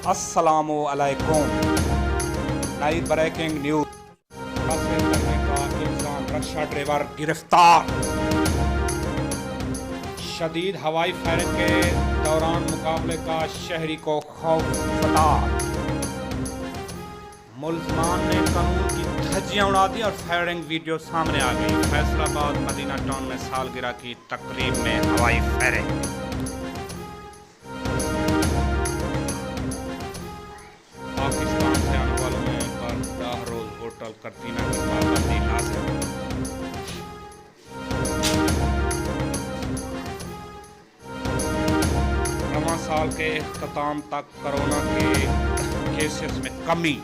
अस्सलामु अलैकुम। नई ब्रेकिंग न्यूज। हासिल करने का इल्जाम रक्षा ड्राइवर गिरफ्तार। शदीद हवाई फायरिंग के दौरान मुकाबले का शहरी को खौफ सता। मुल्ज़मान ने कानून की धज्जियां उड़ा दी और फायरिंग वीडियो सामने आ गई। फैसलाबाद मदीना टाउन में सालगिरह की तकरीब में हवाई फायरिंग। पाकिस्तान से आने वालों में पर 10 रोज होटल करतीना की पाबंदी लाज़िम। रवां साल के इख्तिताम तक कोरोना के केसेस में कमी।